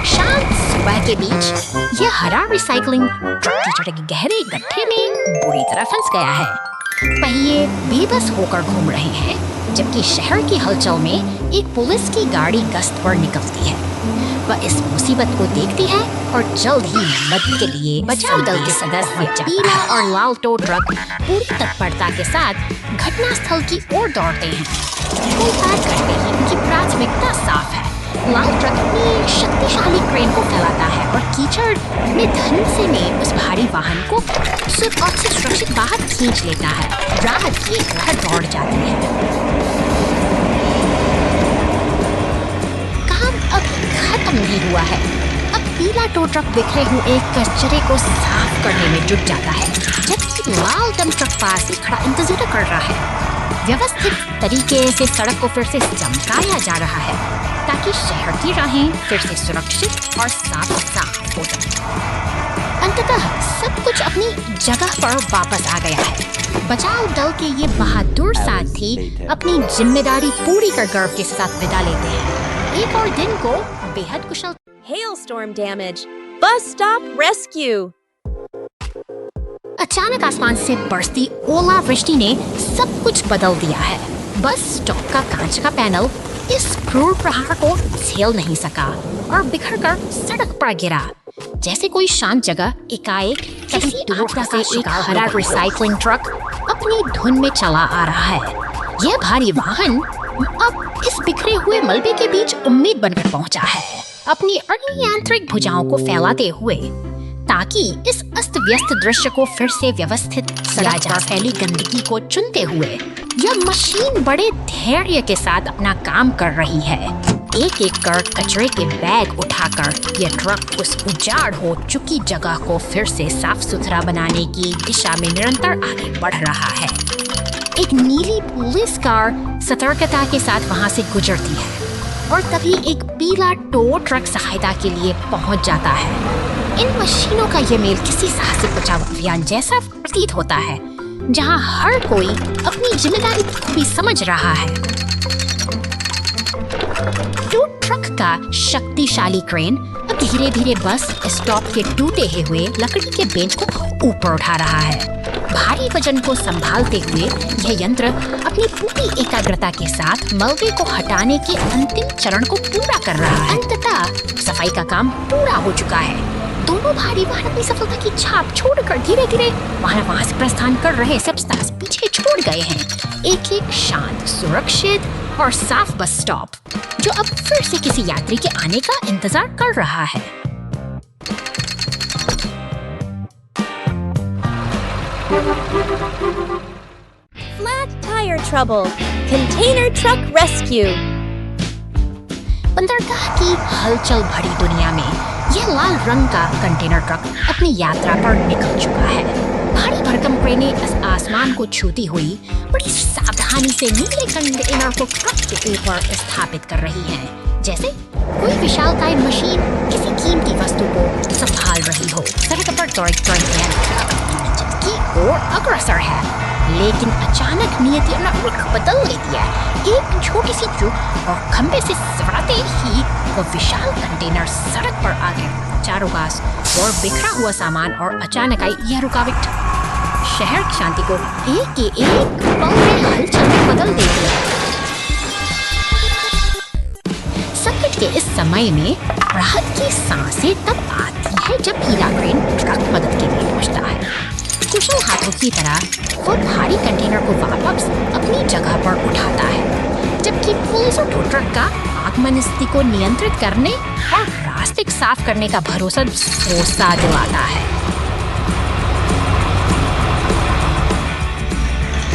शांत सुबह के बीच यह हरा रिसाइकलिंग ट्रक कीचड़ के गहरे गड्ढे में बुरी तरह फंस गया है। पहिए बेबस होकर घूम रहे हैं, जबकि शहर की हलचल में एक पुलिस की गाड़ी गश्त पर निकलती है। वह इस मुसीबत को देखती है और जल्द ही मदद के लिए बचाव दल के सदस्य पीला और लाल टो ट्रक पूरी तत्परता के साथ घटनास्थल की ओर दौड़ते हैं। कई बार करते ही उनकी प्राथमिकता साफ है। लाल ट्रक अपनी शक्तिशाली क्रेन को फैलाता है और कीचड़ में धनुषे में उस भारी वाहन को सुरक्षित बाहर खींच लेता है। राहत की एक लहर दौड़ जाती है। काम अब खत्म नहीं हुआ है। अब पीला टो ट्रक बिखरे हुए कचरे को साफ करने में जुट जाता है, जबकि लाल डंप ट्रक पास ही खड़ा इंतजार कर रहा है। व्यवस्थित तरीके से सड़क को फिर से चमकाया जा रहा है ताकि शहर की राहें फिर से सुरक्षित और साफ हो जाए। अंततः सब कुछ अपनी जगह पर वापस आ गया है। बचाव दल के ये बहादुर साथी अपनी जिम्मेदारी पूरी कर गर्व के साथ विदा लेते हैं। एक और दिन को बेहद कुशल। Hailstorm damage. Bus stop rescue. अचानक आसमान से बरसती ओलावृष्टि ने सब कुछ बदल दिया है। बस स्टॉप का कांच का पैनल इस क्रूर प्रहार को झेल नहीं सका और बिखरकर सड़क पर गिरा। जैसे कोई शांत जगह एकाएक किसी दूर से एक हरा रिसाइकलिंग ट्रक अपनी धुन में चला आ रहा है। यह भारी वाहन अब इस बिखरे हुए मलबे के बीच उम्मीद बनकर पहुंचा है, अपनी अनियंत्रित भुजाओं को फैलाते हुए, ताकि इस अस्त व्यस्त दृश्य को फिर से व्यवस्थित किया जा। फैली गंदगी को चुनते हुए यह मशीन बड़े धैर्य के साथ अपना काम कर रही है। एक एक कर कचरे के बैग उठाकर यह ट्रक उस उजाड़ हो चुकी जगह को फिर से साफ सुथरा बनाने की दिशा में निरंतर आगे बढ़ रहा है। एक नीली पुलिस कार सतर्कता के साथ वहां से गुजरती है और तभी एक पीला टो ट्रक सहायता के लिए पहुंच जाता है। इन मशीनों का ये मेल किसी साहसिक बचाव अभियान जैसा प्रतीत होता है, जहां हर कोई अपनी जिम्मेदारी को भी समझ रहा है। टो ट्रक का शक्तिशाली क्रेन अब धीरे धीरे बस स्टॉप के टूटे हुए लकड़ी के बेंच को ऊपर उठा रहा है। भारी वजन को संभालते हुए यह यंत्र अपनी पूरी एकाग्रता के साथ मलबे को हटाने के अंतिम चरण को पूरा कर रहा है। अंततः सफाई का काम पूरा हो चुका है। दोनों भारी वाहन अपनी सफलता की छाप छोड़कर धीरे धीरे वहां से प्रस्थान कर रहे सबस्टार्स पीछे छोड़ गए हैं। एक एक शांत, सुरक्षित और साफ बस स्टॉप जो अब फिर से किसी यात्री के आने का इंतजार कर रहा है। Flat tire trouble. Container truck rescue. बंदरगाह की हलचल भरी दुनिया में यह लाल रंग का कंटेनर ट्रक अपनी यात्रा पर निकल चुका है। भारी भरकम क्रेनें इस आसमान को छूती हुई बड़ी सावधानी से नीले कंटेनर को ट्रक के ऊपर स्थापित कर रही हैं, जैसे कोई विशालकाय मशीन किसी कीमती वस्तु को संभाल रही हो। सड़क पर दौड़ते की ओर अग्रसर है, लेकिन अचानक नियति अपना रुख बदल लेती है। एक छोटी सी चूक और खंबे से सवराते ही वह विशाल कंटेनर सड़क पर आ गया। चारों पास और बिखरा हुआ सामान और अचानक आई यह रुकावट शहर की शांति को एक के एक पल में हलचल में बदल देती है। संकट के इस समय में राहत की सांसें तब आती है जब पीला क्रेन ट्रक मदद के लिए पहुंचता है। कुशल हाथों की तरह वो भारी कंटेनर को वापस अपनी जगह पर उठाता है, जबकि पुलिस और टो ट्रक का आगमन स्थिति को नियंत्रित करने और रास्ते साफ करने का भरोसा दिलाता है।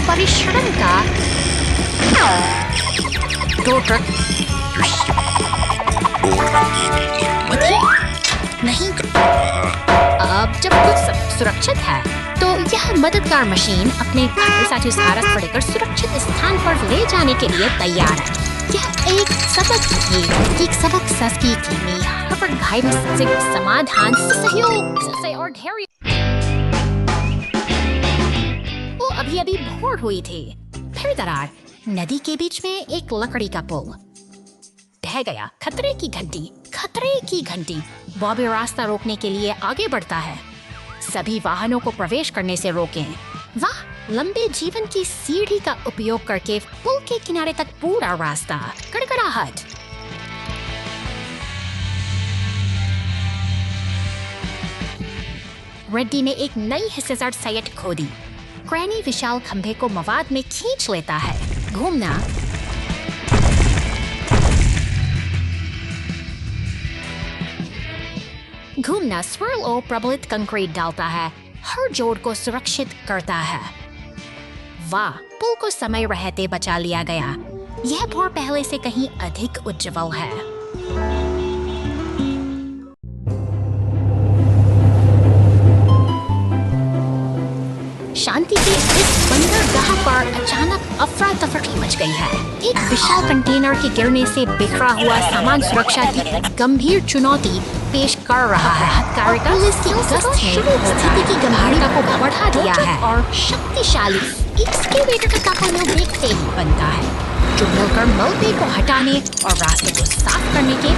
परिश्रम का टो ट्रक नहीं, अब जब कुछ सब सुरक्षित है तो यह मददगार मशीन अपने साथी सारस पड़ेकर सुरक्षित स्थान पर ले जाने के लिए तैयार है। यह एक सबक सस्की कीमी हर घायल से समाधान सहयोग से और धैर्य। वो अभी भोर हुई थी। फिर दरार, नदी के बीच में एक लकड़ी का पुल। ढह गया। खतरे की घंटी, खतरे की घंटी। बॉबी रास्ता रोकने के लिए आगे बढ़ता है। सभी वाहनों को प्रवेश करने से रोकें। वाह, लंबे जीवन की सीढ़ी का उपयोग करके पुल के किनारे तक पूरा रास्ता। कड़कड़ाहट। रेड्डी ने एक नई हिस्सेदार साइट खोदी। क्रैनी विशाल खंभे को मवाद में खींच लेता है। घूमना, घूमना स्वर्ल और प्रबलित कंक्रीट डालता है, हर जोड़ को सुरक्षित करता है। वाह, पुल को समय रहते बचा लिया गया। यह भोर पहले से कहीं अधिक उज्जवल है। शांति के इस बंदरगाह पर अचानक अफरा तफरी मच गई है। एक विशाल कंटेनर के गिरने से बिखरा हुआ सामान सुरक्षा की गंभीर चुनौती पेश कर रहा है। पुलिस की गश्त ने स्थिति की गंभीरता को बढ़ा दिया है और शक्तिशाली एक्सकेवेटर का तापमान देखते ही बनता है, जो मिलकर मलबे को हटाने और रास्ते को साफ करने के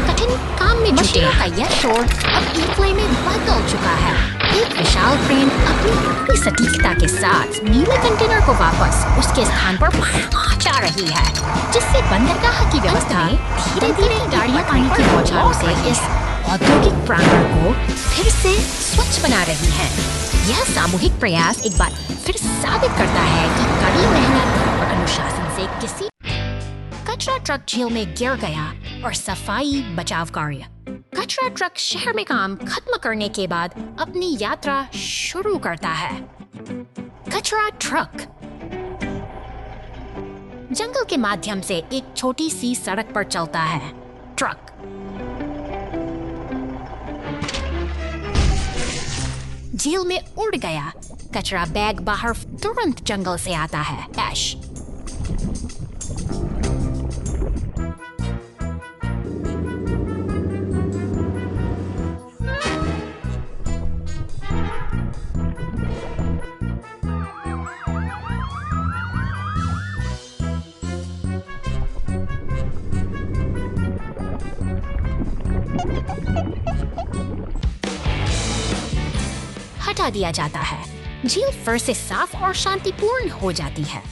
कठिन काम में जुटे। का यह शोर अब ईक्वे में बदल चुका है। एक विशाल क्रेन अपनी सटीकता के साथ नीले कंटेनर को वापस उसके स्थान पर पहुंचा रही है, जिससे बंदरगाह की व्यवस्था धीरे-धीरे गाड़ियां पानी की बौछारों से इस औद्योगिक प्रांगण को फिर से स्वच्छ बना रही है। यह सामूहिक प्रयास एक बार फिर साबित करता है कि कड़ी मेहनत और अनुशासन से किसी कचरा ट्रक झील में गिर गया और सफाई बचाव कार्य। कचरा ट्रक शहर में काम खत्म करने के बाद अपनी यात्रा शुरू करता है। कचरा ट्रक जंगल के माध्यम से एक छोटी सी सड़क पर चलता है। ट्रक झील में उड़ गया। कचरा बैग बाहर तुरंत जंगल से आता है। ऐश हटा दिया जाता है। झील फिर से साफ और शांतिपूर्ण हो जाती है।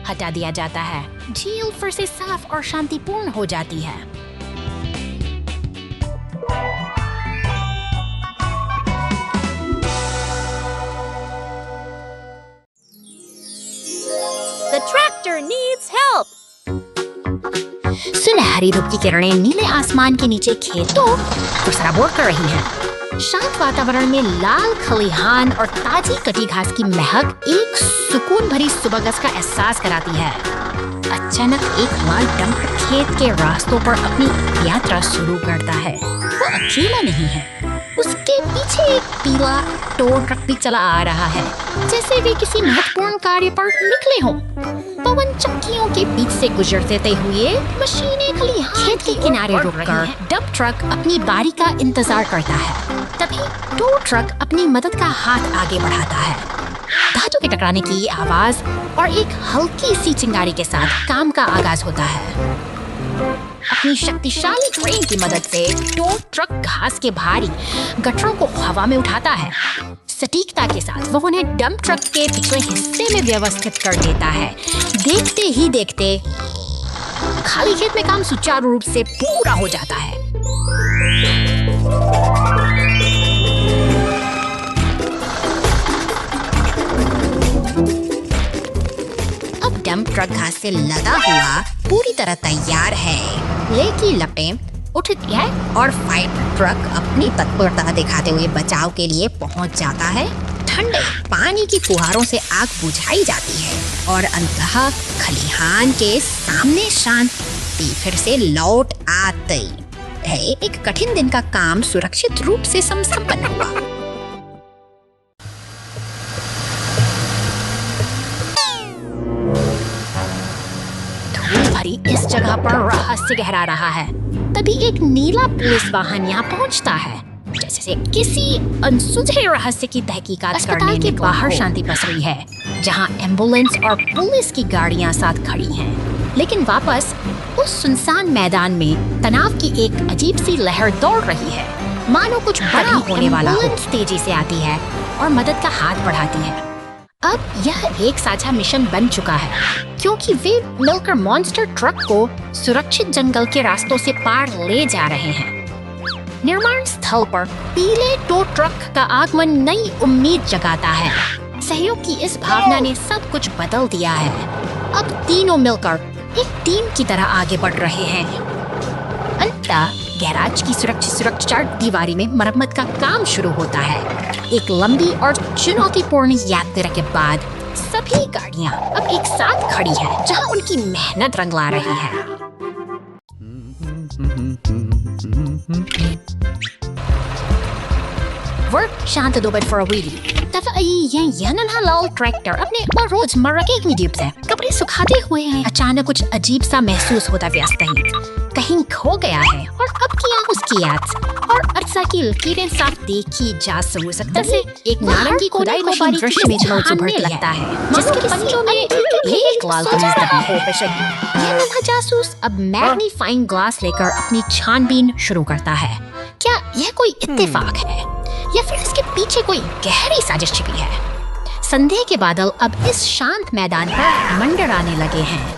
हटा दिया जाता है। झील फिर से साफ और शांतिपूर्ण हो जाती है। The tractor needs help. सुनहरी धूप की किरणें नीले आसमान के नीचे खेतों को सराबोर कर रही हैं। शांत वातावरण में लाल खलिहान और ताजी कटी घास की महक एक सुकून भरी सुबह का एहसास कराती है। अचानक एक लाल डंपर खेत के रास्तों पर अपनी यात्रा शुरू करता है। वो अकेला नहीं है, उसके पीछे एक पीला टो ट्रक भी चला आ रहा है, जैसे वे किसी महत्वपूर्ण कार्य पर निकले हों। पवन चक्कियों के बीच से गुजरते हुए मशीनें खलिहान खेत के किनारे रुककर डंप ट्रक अपनी बारी का इंतजार करता है। तभी टो ट्रक अपनी मदद का हाथ आगे बढ़ाता है। धातु के टकराने की आवाज और एक हल्की सी चिंगारी के साथ काम का आगाज होता है। अपनी शक्तिशाली क्रेन की मदद से टो ट्रक घास के भारी गट्ठरों को हवा में उठाता है। सटीकता के साथ वह उन्हें डंप ट्रक के पिछले हिस्से में व्यवस्थित कर देता है। देखते ही देखते खाली खेत में काम सुचारू रूप से पूरा हो जाता है। अब डंप ट्रक घास से लदा हुआ पूरी तरह तैयार है। लेह की लपटें उठती है और फायर ट्रक अपनी तत्परता दिखाते हुए बचाव के लिए पहुंच जाता है। ठंडे पानी की फुहारों से आग बुझाई जाती है और अंततः खलिहान के सामने शांत शक्ति फिर से लौट आ गई है। एक कठिन दिन का काम सुरक्षित रूप से संपन्न हुआ। धूल भरी इस जगह पर रहस्य गहरा रहा है। तभी एक नीला पुलिस वाहन यहाँ पहुँचता है, जैसे किसी अनसुलझे रहस्य की तहकीकात करने के बाहर शांति पसरी है, जहाँ एम्बुलेंस और पुलिस की गाड़ियाँ साथ खड़ी हैं। लेकिन वापस उस सुनसान मैदान में तनाव की एक अजीब सी लहर दौड़ रही है, मानो कुछ बड़ा होने वाला हो। एम्बुलेंस तेजी से आती है और मदद का हाथ बढ़ाती है। अब यह एक साझा मिशन बन चुका है, क्योंकि वे मिलकर मॉन्स्टर ट्रक को सुरक्षित जंगल के रास्तों से पार ले जा रहे हैं। निर्माण स्थल पर पीले टो ट्रक का आगमन नई उम्मीद जगाता है। सहयोग की इस भावना ने सब कुछ बदल दिया है। अब तीनों मिलकर एक टीम की तरह आगे बढ़ रहे हैं। अंततः गैराज की सुरक्षा दीवारी में मरम्मत का काम शुरू होता है। एक लंबी और चुनौतीपूर्ण यात्रा के बाद सभी गाड़ियां अब एक साथ खड़ी हैं, जहां उनकी मेहनत रंग ला रही है। वर्क शांत दोपहर for a wheelie। यह नन्हा लाल ट्रैक्टर अपने रोजमर्रा के एक्टिविटीज से कपड़े सुखाते हुए हैं। अचानक कुछ अजीब सा महसूस होता व्यस्त कहीं खो गया है और अब किया उसकी याद और अरसा की लकीरें साफ देखी जा सकता से एक नारंगी खुदाई मशीन दृश्य में उभरने लगता है, जिसके पंजों में एक लाल कमीज दबी हो। यह नन्हा जासूस अब मैग्नीफाइंग ग्लास लेकर अपनी छानबीन शुरू करता है। क्या यह कोई इत्तेफाक है या फिर इसके पीछे कोई गहरी साजिश छिपी है? संदेह के बादल अब इस शांत मैदान पर मंडराने लगे हैं।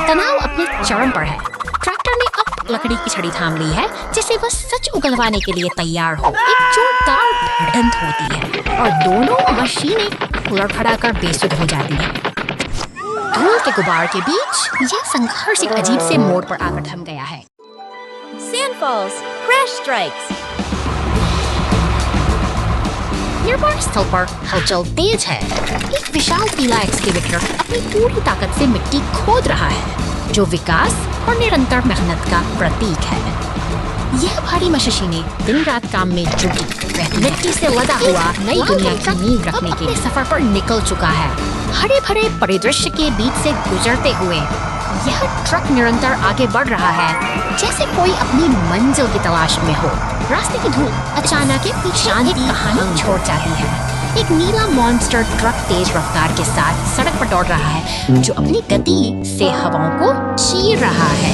तनाव अपने चरम पर है। ट्रैक्टर ने अब लकड़ी की छड़ी थाम ली है, जिसे वह सच उगलवाने के लिए तैयार हो। एक जोरदार भिड़ंत होती है और दोनों मशीनें उलट-खड़ा कर बेसुध हो जाती हैं। धूल के गुबार के बीच यह संघर्ष एक अजीब से मोड़ पर आकर थम गया है। Sand falls, crash strikes. निर्माण स्थल पर हलचल तेज है। एक विशाल पीला एक्सकेवेटर अपनी पूरी ताकत से मिट्टी खोद रहा है, जो विकास और निरंतर मेहनत का प्रतीक है। यह भारी मशीनें दिन रात काम में जुटी मिट्टी से लदा हुआ नई दुनिया की नींव रखने के सफर पर निकल चुका है। हरे भरे परिदृश्य के बीच से गुजरते हुए यह ट्रक निरंतर आगे बढ़ रहा है, जैसे कोई अपनी मंजिल की तलाश में हो। रास्ते की धूल अचानक शांति कहानी छोड़ जाती है। एक नीला मॉन्स्टर ट्रक तेज रफ्तार के साथ सड़क पर दौड़ रहा है, जो अपनी गति से हवाओं को चीर रहा है।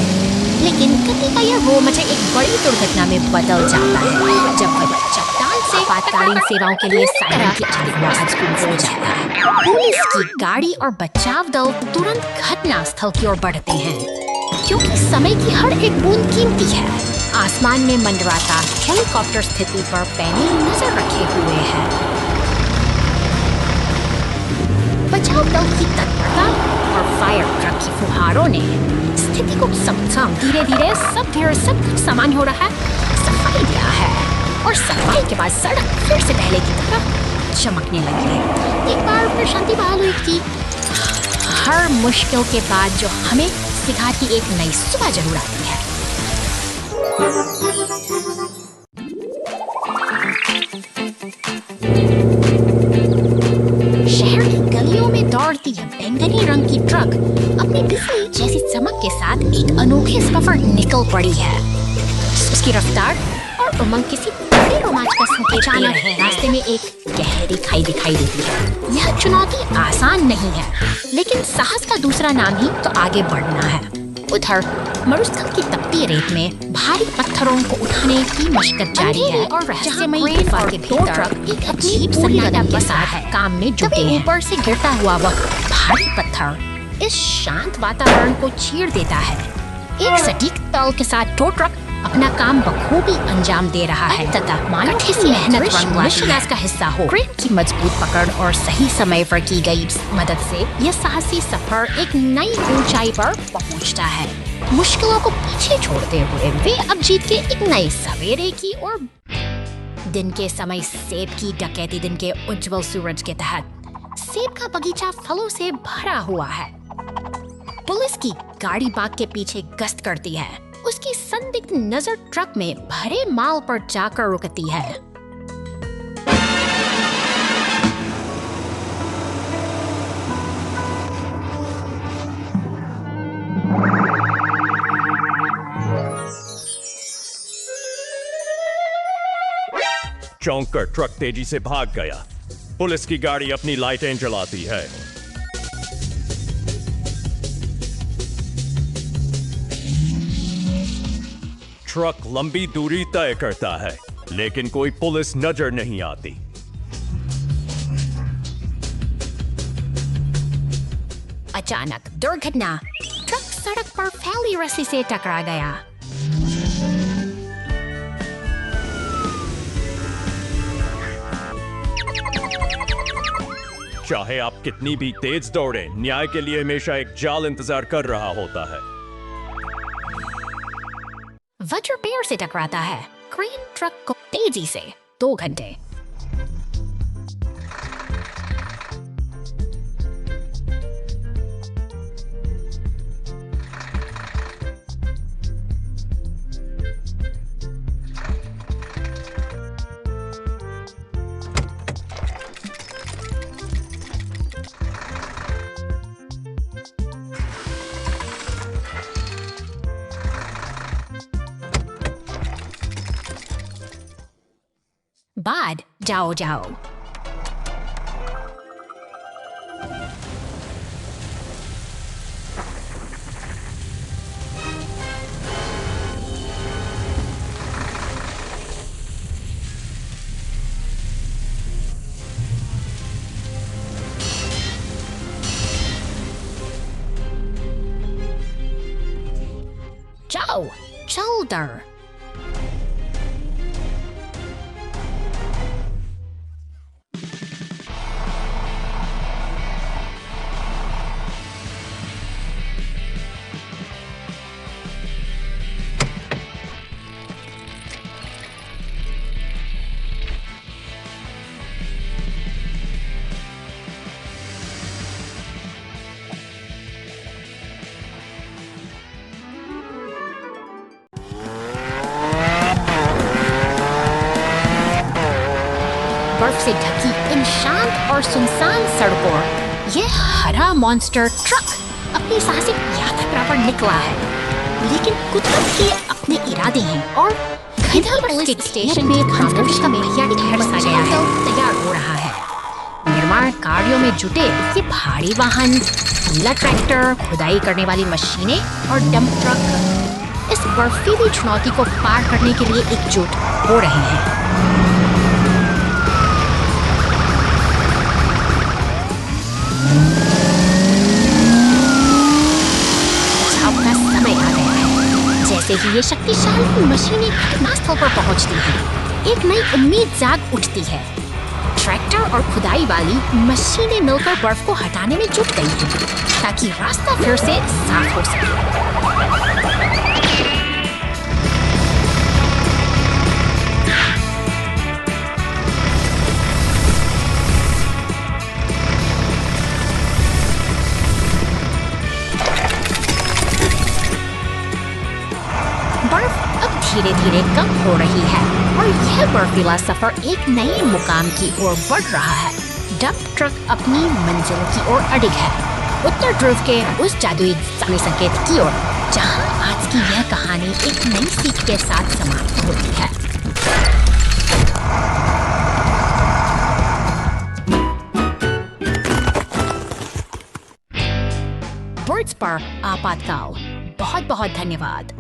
लेकिन गति का यह वो मुझे एक बड़ी दुर्घटना में बदल जाता है, जब वह चट्टान से आपातकालीन सेवाओं के लिए सायरन की आवाज हो जाता है। पुलिस की गाड़ी और बचाव दल तुरंत घटना स्थल की ओर बढ़ते हैं, क्योंकि समय की हर एक बूंद कीमती है। आसमान में मंडराता हेलीकॉप्टर स्थिति पर पैनी नजर रखे हुए है। बचाव दल की तत्परता और फायर ट्रक की फुहारों ने स्थिति को समझा। धीरे धीरे सब कुछ सामान्य हो रहा है। सफाई दिया है और सफाई के बाद सड़क फिर से पहले की तरह चमकने लगी है। एक बार फिर शांति बहाल हुई थी। हर मुश्किल के बाद जो हमें सिखाती एक नई सुबह जरूर आती है। शहर की गलियों में दौड़ती है बैंगनी रंग की ट्रक अपनी बिजली जैसी चमक के साथ एक अनोखे सफर निकल पड़ी है। उसकी रफ्तार और उमंग किसी बड़े रोमांच का संकेत है। रास्ते में एक गहरी खाई दिखाई देती है। यह चुनौती आसान नहीं है, लेकिन साहस का दूसरा नाम ही तो आगे बढ़ना है। उधर मरुस्थल की तपती रेत में भारी पत्थरों को उठाने की मशक्कत जारी है और रहस्यमयी गुफा के भीतर एक अजीब सन्नाटा के साथ काम में जुटे हैं। ऊपर से गिरता हुआ वह भारी पत्थर इस शांत वातावरण को चीर देता है। एक सटीक ताल के साथ टो ट्रक अपना काम बखूबी अंजाम दे रहा है तथा मानव की मेहनत विश्वास का हिस्सा हो। क्रेन की मजबूत पकड़ और सही समय पर की गई मदद से यह साहसी सफर एक नई ऊंचाई पर पहुंचता है। मुश्किलों को पीछे छोड़ते हुए वे अब जीत के एक नए सवेरे की ओर दिन के समय सेब की डकैती दिन के उज्जवल सूरज के तहत सेब का बगीचा फलों से भरा हुआ है। पुलिस की गाड़ी बाग के पीछे गश्त करती है। उसकी संदिग्ध नजर ट्रक में भरे माल पर जाकर रुकती है। चौंक कर ट्रक तेजी से भाग गया। पुलिस की गाड़ी अपनी लाइटें जलाती है। ट्रक लंबी दूरी तय करता है, लेकिन कोई पुलिस नजर नहीं आती। अचानक दुर्घटना, ट्रक सड़क पर फैली रस्सी से टकरा गया। चाहे आप कितनी भी तेज दौड़े, न्याय के लिए हमेशा एक जाल इंतजार कर रहा होता है। वज्र पेड़ से टकराता है। क्रेन ट्रक को तेजी से 2 घंटे। बाद जाओ जाओ। जाओ जल्दर। बर्फ से ढकी इन शांत और सुनसान सड़कों यह हरा मॉन्स्टर ट्रक अपनी साहसिक यात्रा पर निकला है। लेकिन कुदरत के अपने इरादे हैं और पुलिस स्टेशन में खामोश का मेरिया ठहर सा गया है, तैयार हो रहा है। निर्माण कार्यों में जुटे ये भारी वाहन, गीला ट्रैक्टर, खुदाई करने वाली मशीनें और डंप ट्रक इस बर्फीली चुनौती को पार करने के लिए एकजुट हो रहे हैं। जैसे ही ये शक्तिशाली मशीनें घटनास्थल पर पहुंचती हैं, एक नई उम्मीद जाग उठती है। ट्रैक्टर और खुदाई वाली मशीनें मिलकर बर्फ को हटाने में जुट गई हैं, ताकि रास्ता फिर से साफ हो सके। बर्फ अब धीरे धीरे कम हो रही है और यह बर्फीला सफर एक नए मुकाम की ओर बढ़ रहा है। डंप ट्रक अपनी मंजिल की ओर अडिग है, उत्तर ध्रुव के उस जादुई समय संकेत की ओर, जहां आज की यह कहानी एक नई सीख के साथ समाप्त होती है। बर्ड्स पर आपातकाल। बहुत बहुत धन्यवाद।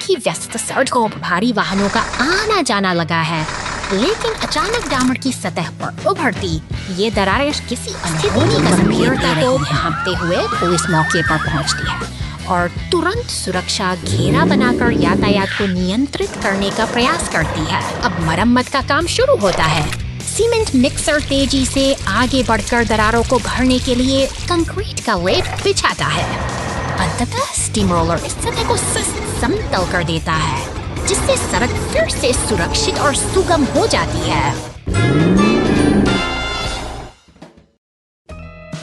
ही व्यस्त सड़कों पर भारी वाहनों का आना जाना लगा है, लेकिन अचानक डामर की सतह पर उभरती ये दरारें किसी अनहोनी गंभीरता को भांपते हुए पुलिस मौके पर पहुंचती है और तुरंत सुरक्षा घेरा बनाकर यातायात को नियंत्रित करने का प्रयास करती है। अब मरम्मत का काम शुरू होता है। सीमेंट मिक्सर तेजी से आगे बढ़कर दरारों को भरने के लिए कंक्रीट का लेप बिछाता है। अंततः स्टीम रोलर इस सतह को समतल कर देता है, जिससे सड़क फिर से सुरक्षित और सुगम हो जाती है।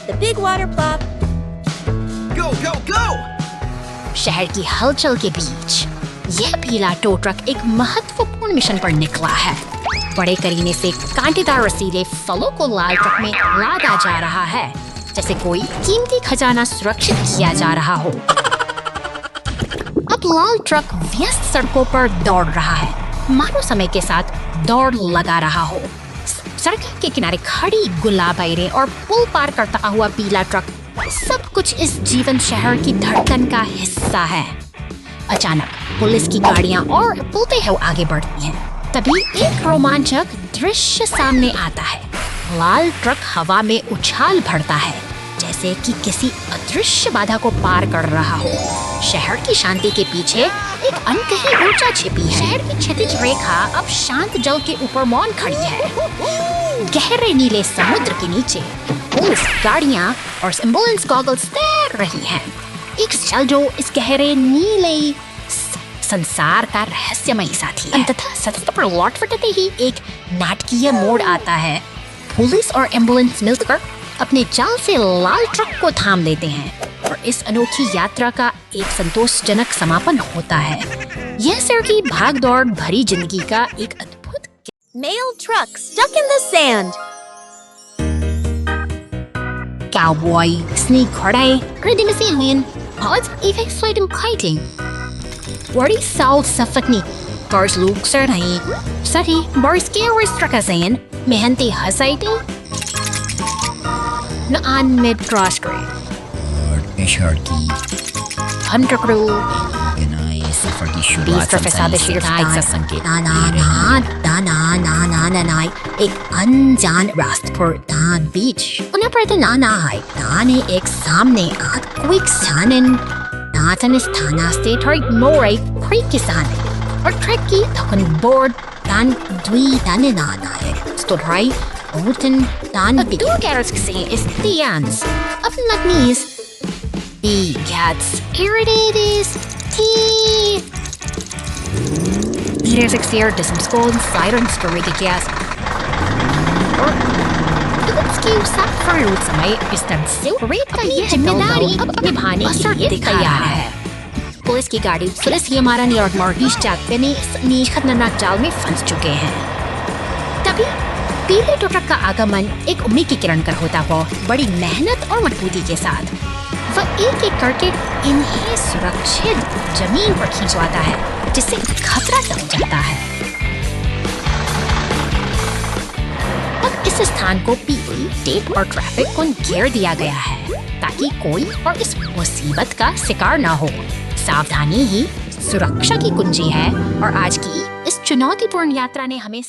The big water plop. Go, go, go! शहर की हलचल के बीच यह पीला टो ट्रक एक महत्वपूर्ण मिशन पर निकला है। बड़े करीने से कांटेदार रसीले फलों को लाल ट्रक में लादा जा रहा है, जैसे कोई कीमती खजाना सुरक्षित किया जा रहा हो। अब लाल ट्रक व्यस्त सड़कों पर दौड़ रहा है, मानो समय के साथ दौड़ लगा रहा हो। सड़क के किनारे खड़ी गुलाबैरें और पुल पार करता हुआ पीला ट्रक, सब कुछ इस जीवंत शहर की धड़कन का हिस्सा है। अचानक पुलिस की गाड़ियां और पुलते हुए आगे बढ़ती हैं। तभी एक रोमांचक दृश्य सामने आता है। लाल ट्रक हवा में उछाल भरता है, जैसे कि किसी अदृश्य बाधा को पार कर रहा हो। शहर की शांति के पीछे एक अनकही ऊर्जा छिपी है। शहर की क्षैतिज रेखा अब शांत जल के ऊपर मौन खड़ी है। गहरे नीले समुद्र के नीचे पुलिस गाड़ियां और एम्बुलेंस गॉगल्स तैर रही हैं। एक शल जो इस गहरे नीले संसार का रहस्यमयी साथी है। अंततः सतह पर लौट फटते ही एक नाटकीय मोड़ आता है। पुलिस और एम्बुलेंस मिलकर अपने जाल से लाल ट्रक को थाम लेते हैं और इस अनोखी यात्रा का एक संतोषजनक समापन होता है। यह शहर की भागदौड़ भरी जिंदगी का एक अद्भुत Mail truck stuck in the sand. cowboy, sneakhoorderij, redimisiën, houdt even sluiten kiting. Worden zal safatni, cars luxer nahi, sari barske restrakazayan, mehanti hasaiti, na an mid crossgrade. शहर की Hunter crew, सफर की बीस शुरुआत प्रोफेसर बशीर का संकेत एक अनजान रास्ते पर दान बीच उन्हें पर नाना है दाने एक सामने आत क्विक सानन नातन स्थाना से थोड़ी मोरे क्रिक किसान और ट्रैक की थकन बोर्ड दान द्वी दाने नाना है स्टोराई ओटन दान बीच दो कैरेट्स से इस दियान्स अपने नकनीस he gets irritated. Leaders exterior some scold sirens to read the gas. और excuse सा फरूट समय इस तरह से अपनी जिम्मेदारी अब निभाने के लिए तैयार है। पुलिस की गाड़ी पुलिस ही हमारा न्यूयॉर्क मॉर्गेज चाहते ने खतरनाक जाल में फंस चुके हैं। तभी पीले ट्रक का आगमन एक उम्मीद की किरण कर होता हुआ बड़ी मेहनत और मजबूती के साथ वह एक एक करके इन्हें सुरक्षित जमीन पर खींचवाता है, जिससे खतरा टल जाता है। अब इस स्थान को पीली टेप और ट्रैफिक को घेर दिया गया है ताकि कोई और इस मुसीबत का शिकार ना हो। सावधानी ही सुरक्षा की कुंजी है और आज की इस चुनौतीपूर्ण यात्रा ने हमें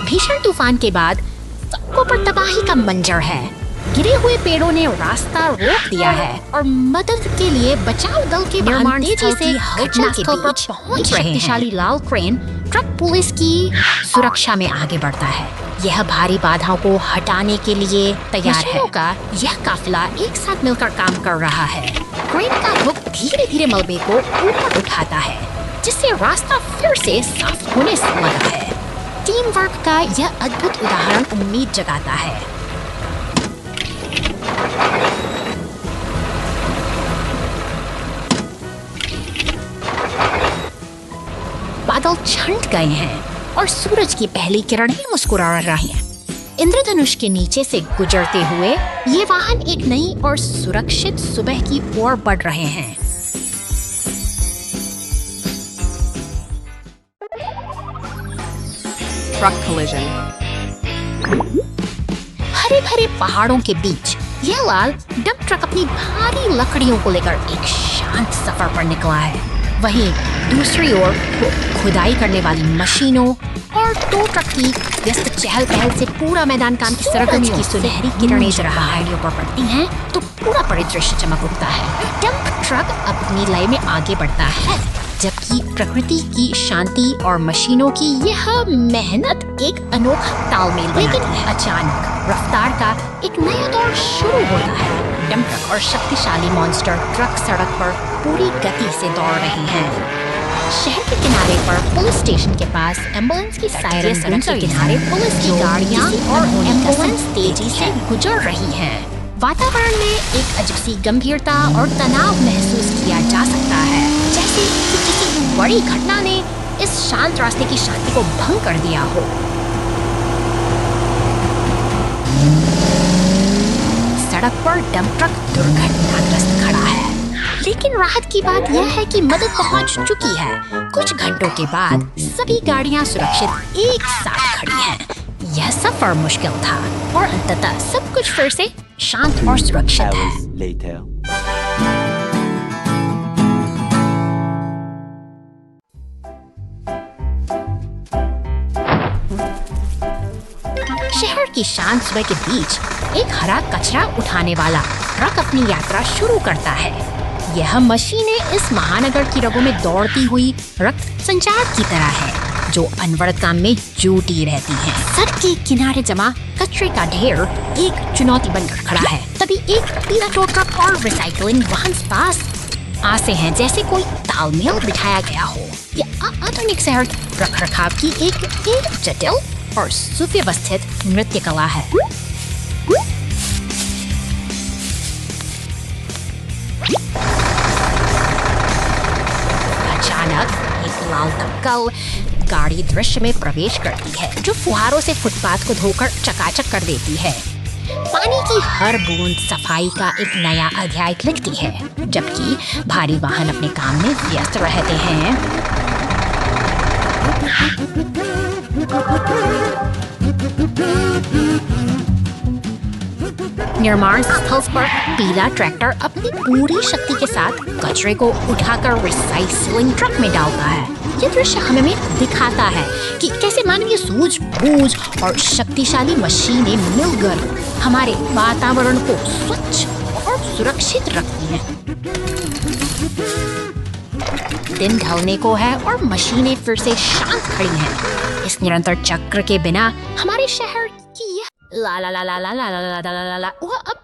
भीषण तूफान के बाद सड़कों पर तबाही का मंजर है। गिरे हुए पेड़ों ने रास्ता रोक दिया है और मदद के लिए बचाव दल के वाहन तेजी से घटनास्थल पर पहुंच रहे हैं। शक्तिशाली लाल क्रेन ट्रक पुलिस की सुरक्षा में आगे बढ़ता है। यह भारी बाधाओं को हटाने के लिए तैयार है। का यह काफिला एक साथ मिलकर काम कर रहा है। क्रेन का हुक धीरे धीरे मलबे को ऊपर उठाता है, जिससे रास्ता फिर से साफ होने से लगा है। टीम वर्क का यह अद्भुत उदाहरण उम्मीद जगाता है। बादल छंट गए हैं और सूरज की पहली किरणें मुस्कुरा रही हैं। इंद्रधनुष के नीचे से गुजरते हुए ये वाहन एक नई और सुरक्षित सुबह की ओर बढ़ रहे हैं। Truck collision. हरे भरे पहाड़ों के बीच यह लाल डंप ट्रक अपनी भारी लकड़ियों को लेकर एक शांत सफर पर निकला है। वहीं दूसरी ओर खुदाई करने वाली मशीनों और टो ट्रक की व्यस्त चहल पहल से पूरा मैदान काम की सरगर्मियों की सुनहरी किरणें जब पहाड़ियों पर पड़ती हैं तो पूरा परिदृश्य चमक उठता है। डंप ट्रक अपनी लय में आगे बढ़ता है, जबकि प्रकृति की शांति और मशीनों की यह मेहनत एक अनोखा तालमेल बनाती है। अचानक रफ्तार का एक नया दौर शुरू होता है। डंप ट्रक और शक्तिशाली मॉन्स्टर ट्रक सड़क पर पूरी गति से दौड़ रहे हैं। शहर के किनारे पर पुलिस स्टेशन के पास एम्बुलेंस की सायरन सड़क के किनारे पुलिस की गाड़ियां और एम्बुलेंस तेजी से गुजर रही हैं। वातावरण में एक अजीब सी गंभीरता और तनाव महसूस किया जा सकता है, जैसे कि किसी बड़ी घटना ने इस शांत रास्ते की शांति को भंग कर दिया हो। सड़क पर डंप ट्रक दुर्घटनाग्रस्त खड़ा है, लेकिन राहत की बात यह है कि मदद पहुंच चुकी है। कुछ घंटों के बाद सभी गाड़ियां सुरक्षित एक साथ खड़ी हैं। यह सफर मुश्किल था और अंततः सब कुछ फिर से शांत और सुरक्षित है। शहर की शांत सुबह के बीच एक हरा कचरा उठाने वाला ट्रक अपनी यात्रा शुरू करता है। यह मशीनें इस महानगर की रगों में दौड़ती हुई रक्त संचार की तरह है, जो अनवरत काम में जुटी रहती हैं। सड़क के किनारे जमा कचरे का ढेर एक चुनौती बनकर खड़ा है। तभी एक पीला टो ट्रक और रिसाइकलिंग वाहन पास आते हैं, जैसे कोई तालमेल बिठाया गया हो। यह आधुनिक शहर रखरखाव की एक जटिल और सुव्यवस्थित नृत्य कला है। अचानक एक लाल दमकल गाड़ी दृश्य में प्रवेश करती है, जो फुहारों से फुटपाथ को धोकर चकाचक कर देती है। पानी की हर बूंद सफाई का एक नया अध्याय लिखती है, जबकि भारी वाहन अपने काम में व्यस्त रहते हैं। निर्माण स्थल पर पीला ट्रैक्टर अपनी पूरी शक्ति के साथ कचरे को उठाकर रिसाइकलिंग ट्रक में डालता है। ये दृश्य हमें दिखाता है कि कैसे मानवीय सूझबूझ और शक्तिशाली मशीनें मिलकर हमारे वातावरण को स्वच्छ और सुरक्षित रखती हैं। दिन ढलने को है और मशीनें फिर से शांत खड़ी हैं। इस निरंतर चक्र के बिना हमारे शहर की यह ला ला ला ला ला ला ला ला ला ला ला वह अब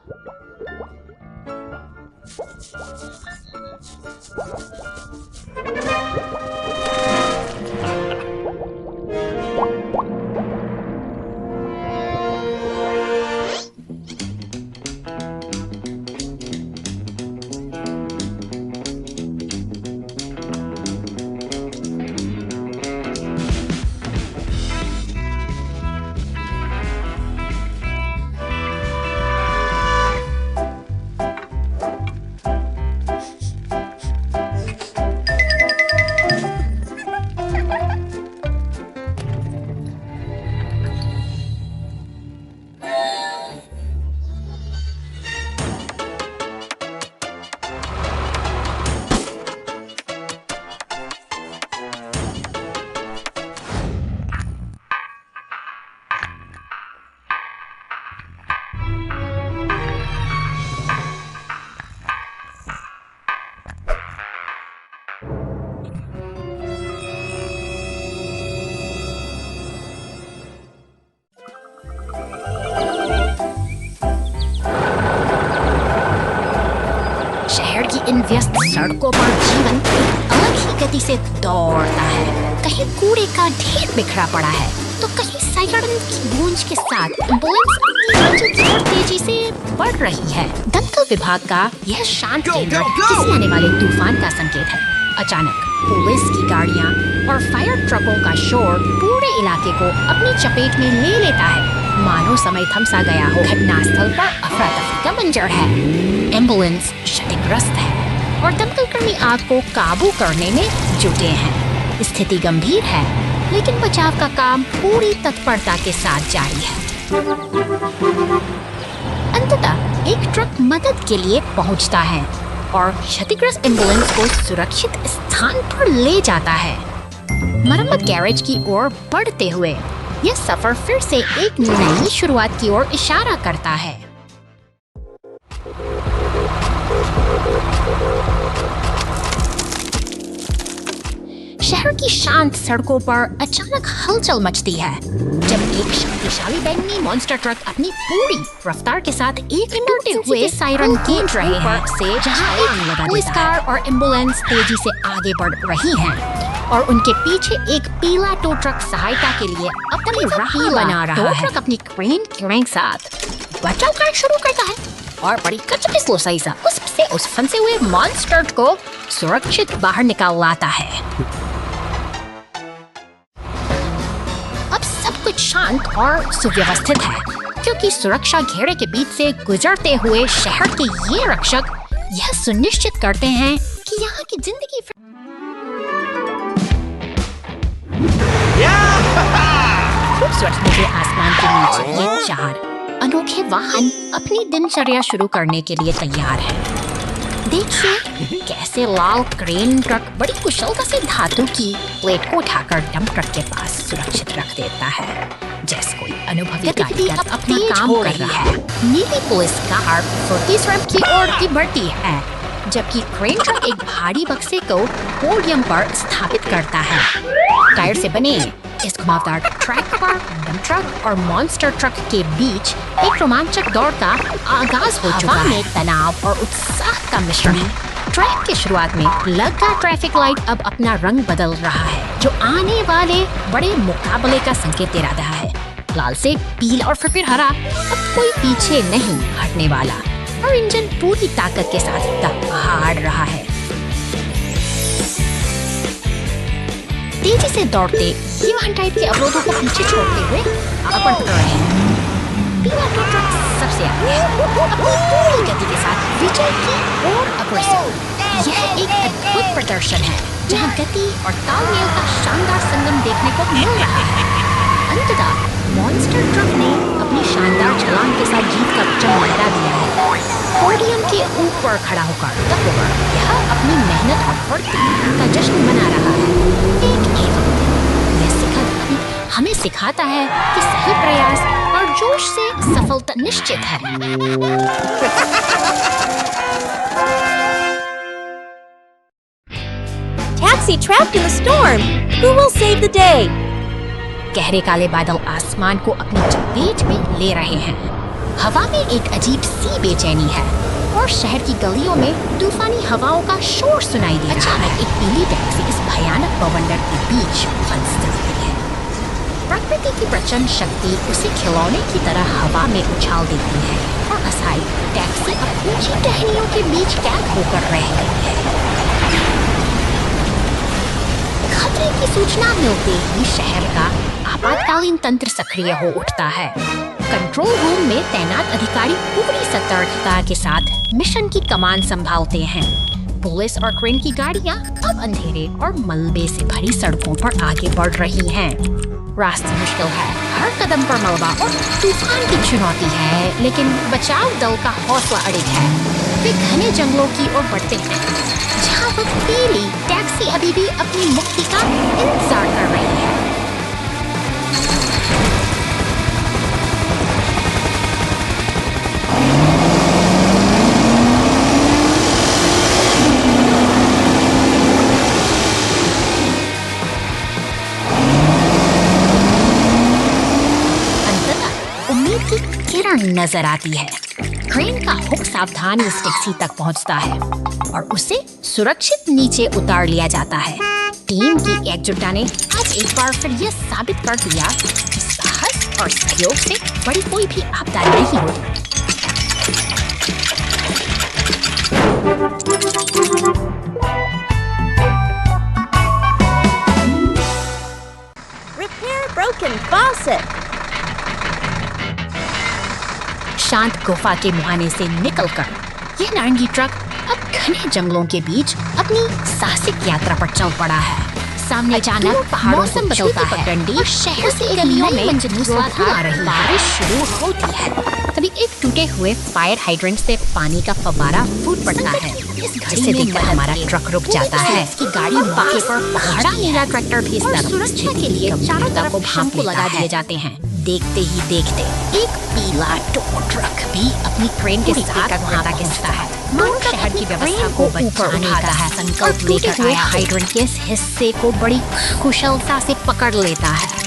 इन व्यस्त सड़कों पर जीवन अलग ही गति से दौड़ता है। कहीं कूड़े का ढेर बिखरा पड़ा है, तो कहीं सायरन की गूंज के साथ एम्बुलेंस तेजी से बढ़ रही है। दंतल विभाग का यह शांत केंद्र किसी आने वाले तूफान का संकेत है। अचानक पुलिस की गाड़ियां और फायर ट्रकों का शोर पूरे इलाके को अपनी चपेट में ले लेता है, मानो समय थम सा गया हो। घटनास्थल पर अफरा तफरी का मंजर है। एम्बुलेंस क्षतिग्रस्त है और दमकलकर्मी आग को काबू करने में जुटे हैं। स्थिति गंभीर है, लेकिन बचाव का काम पूरी तत्परता के साथ जारी है। अंततः एक ट्रक मदद के लिए पहुंचता है और क्षतिग्रस्त एम्बुलेंस को सुरक्षित स्थान पर ले जाता है। मरम्मत गैरेज की ओर बढ़ते हुए यह सफर फिर से एक नई शुरुआत की ओर इशारा करता है। शहर की शांत सड़कों पर अचानक हलचल मचती है जब एक शक्तिशाली बैंगनी मॉन्स्टर ट्रक अपनी पूरी रफ्तार के साथ एक टूटे हुए सायरन गूंज रहे हैं से जहां एक पुलिस कार और एम्बुलेंस तेजी से आगे बढ़ रही हैं और उनके पीछे एक पीला टो ट्रक सहायता के लिए अपनी राह बना रहा है। ट्रक अपनी क्रेन के साथ बचाव कार्य शुरू करता है और बड़ी कचपिसलो साइज़ उससे उस फंसे हुए मॉन्स्टर को सुरक्षित बाहर निकाल लाता है। अब सब कुछ शांत और सुव्यवस्थित है क्योंकि सुरक्षा घेरे के बीच से गुजरते हुए शहर के ये रक्षक यह सुनिश्चित करते हैं कि यहाँ की जिंदगी खूबसूरत नीले आसमान के नीचे ये 4 अनोखे वाहन अपनी दिनचर्या शुरू करने के लिए तैयार हैं। देखिए कैसे लाल क्रेन ट्रक बड़ी कुशलता से धातु की प्लेट को उठाकर डंप ट्रक के पास सुरक्षित रख देता है, जैसे कोई अनुभवी कारीगर अपना काम कर रहा है। नीली पुलिस कार फुर्ती से की ओर बढ़ती है जबकि क्रेन ट्रक एक भारी बक्से को पोडियम पर स्थापित करता है। टायर से बने इस घुमावदार ट्रैक पर डंप ट्रक और मॉन्स्टर ट्रक के बीच एक रोमांचक दौड़ का आगाज हो चुका है। तनाव और उत्साह का मिश्रण है। ट्रैक की शुरुआत में लगा ट्रैफिक लाइट अब अपना रंग बदल रहा है जो आने वाले बड़े मुकाबले का संकेत दे रहा है। लाल से पीला और फिर हरा, अब कोई पीछे नहीं हटने वाला और इंजन पूरी ताकत के साथ दहाड़ रहा है। तेजी से दौड़ते ये वाहन टाइप के अवरोधों को पीछे छोड़ते हुए आगे बढ़ रहे हैं। पीला टो ट्रक सबसे आगे है, अपनी पूरी गति के साथ विजय की ओर अग्रसर। यह एक अद्भुत प्रदर्शन है जहां गति और तालमेल का शानदार संगम देखने को मिल रहा है। अंततः मॉन्स्टर ट्रक ने अपनी शानदार छलांग के साथ जीत का परचम लहरा दिया है। पोडियम के ऊपर खड़ा होकर यह अपनी मेहनत और फुर्ती का जश्न मना रहा है। हमें सिखाता है कि सही प्रयास और जोश से सफलता निश्चित है। Taxi trapped in the storm. Who will save the day? गहरे काले बादल आसमान को अपनी चपेट में ले रहे हैं। हवा में एक अजीब सी बेचैनी है और शहर की गलियों में तूफानी हवाओं का शोर सुनाई दे रहा है। एक पीली टैक्सी इस भयानक बवंडर के बीच फंस गई है। प्रकृति की प्रचंड शक्ति उसे खिलौने की तरह हवा में उछाल देती है और असहाय टैक्सी अब ऊंची टहनियों के बीच कैद होकर रह गई है। खतरे की सूचना मिलते ही शहर का आपातकालीन तंत्र सक्रिय हो उठता है। कंट्रोल रूम में तैनात अधिकारी पूरी सतर्कता के साथ मिशन की कमान संभालते हैं। पुलिस और क्रेन की गाड़ियां अब अंधेरे और मलबे से भरी सड़कों पर आगे बढ़ रही हैं। रास्ता मुश्किल है, हर कदम पर मलबा और तूफान की चुनौती है, लेकिन बचाव दल का हौसला अड़िग है। वे घने जंगलों की ओर बढ़ते हैं जहां वह पीली टैक्सी अभी भी अपनी मुक्ति का इंतजार कर रही है। नजर आती है। क्रेन का हुक सावधानी उस टैक्सी तक पहुंचता है और उसे सुरक्षित नीचे उतार लिया जाता है। टीम की एकजुटता ने आज एक बार फिर यह साबित कर दिया कि साहस और सहयोग से बड़ी कोई भी आपदा नहीं होती। Repair broken faucet. शांत गुफा के मुहाने से निकलकर यह नारंगी ट्रक अब घने जंगलों के बीच अपनी साहसिक यात्रा पर चल पड़ा है। सामने अचानक पहाड़ों से बदलता है और शहर से गलियों में मूसलाधार बारिश शुरू होती है। तभी एक टूटे हुए फायर हाइड्रेंट से पानी का फव्वारा फूट पड़ता है, जिसे देखकर हमारा ट्रक रुक जाता है। इसकी गाड़ी मौके पर पहाड़ा नीला ट्रैक्टर भी इस तरफ सुरक्षा के लिए चारों तरफ को भाप को लगा दिए जाते हैं। देखते ही देखते एक पीला टो ट्रक भी अपनी क्रेन के साथ वहां तक पहुंचता है। मानो शहर की व्यवस्था को बचाने का संकल्प लेकर आया हाइड्रेंट के इस हिस्से को बड़ी कुशलता से पकड़ लेता है।